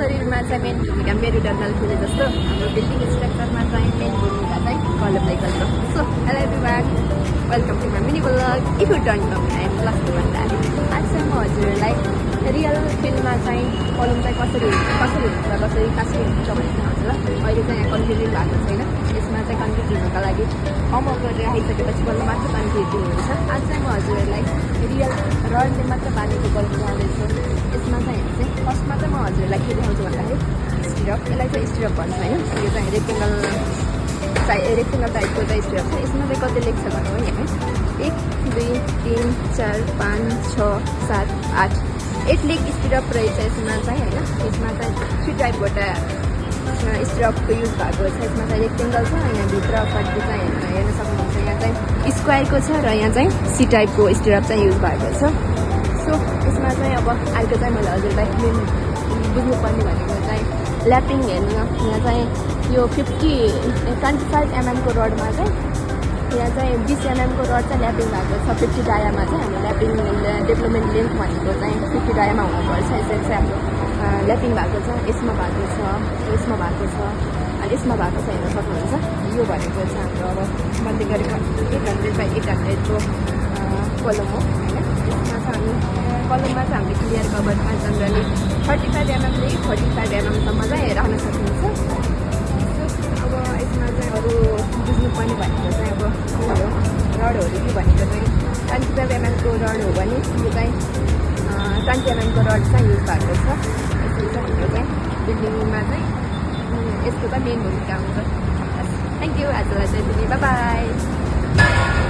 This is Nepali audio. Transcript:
शरीरमा चाहिँ मेन भूमिका मेरुदण्डले खेले जस्तो हाम्रो बिल्डिङ स्ट्रक्चरमा चाहिँ मेन भूमिका चाहिँ कलम लाइक गर्छ so hello everyone welcome to my mini blog if you don't know me I am plus two भन्दाखेरि आज चाहिँ म हजुरहरूलाई रियल फिल्डमा चाहिँ कलम चाहिँ कसरी हुन्छ कसरी कास्टिङ हुन्छ भनेर हुन्छ ल अहिले चाहिँ यहाँ कन्फ्युजिङ भएको छैन यसमा चाहिँ कन्फ्युज हुनुको लागि होमवर्क गरेर आइसकेपछि बल्ल मात्र कन्फ्युज हुन्छ आज चाहिँ म हजुरहरूलाई रियल रडले मात्र बाँधेको कलम ल्याउँदैछु यसमा चाहिँ फर्स्टमा चाहिँ म हजुरहरूलाई के देखाउँछु भन्दाखेरि स्टिरप यसलाई चाहिँ स्टिरप भन्छ होइन यो चाहिँ रेक्टेङ्गल टाइपको चाहिँ स्टिरप छ यसमा चाहिँ कति लेख्छ भन्नु है 1 2 3 4 5 6 7 8 8 लेग स्टिरप रहेछ यसमा चाहिँ होइन यसमा चाहिँ 3 टाइपबाट स्टिरपको युज भएको छ यसमा चाहिँ रेक्टेङ्गल छ यहाँ भित्रपट्टि चाहिँ हेर्न सक्नुहुन्छ यहाँ चाहिँ स्क्वायरको छ र यहाँ चाहिँ सी टाइपको स्टिरप चाहिँ युज भएको छ सो यसमा चाहिँ अब अहिले चाहिँ मैले हजुरलाई मेन बुझ्नुपर्ने भनेको चाहिँ ल्यापिङ हेर्नु यहाँ चाहिँ यो 25 mm को रडमा चाहिँ यहाँ चाहिँ 20 mm को रड चाहिँ ल्यापिङ भएको छ 50 डायामा चाहिँ हाम्रो ल्यापिङ डेभलपमेन्ट लेन्थ भनेको चाहिँ 50 डायामा हुनुपर्छ यसरी चाहिँ हाम्रो ल्यापिङ भएको छ यसमा भएको छ अनि यसमा भएको छ हेर्न सक्नुहुन्छ यो भनेको चाहिँ हाम्रो अब बन्दी गरेको 800 को कलम हो होइन यसमा चाहिँ हामी कलममा चाहिँ हामीले क्लियर कभरमा जनरली 35 mm देखि 45 mm सम्म चाहिँ राख्न सकिन्छ अब यसमा चाहिँ अरू बुझ्नुपर्ने भनेको चाहिँ अब रडहरू के भनेको चाहिँ 25 mm को रड हो भने यो चाहिँ 20 mm को रड चाहिँ युज भएको छ यसरी चाहिँ हाम्रो चाहिँ बिल्डिङमा चाहिँ यसको चाहिँ मेन भूमिका हुन्छ थ्याङ्क यू आजलाई चाहिँ बाई बाई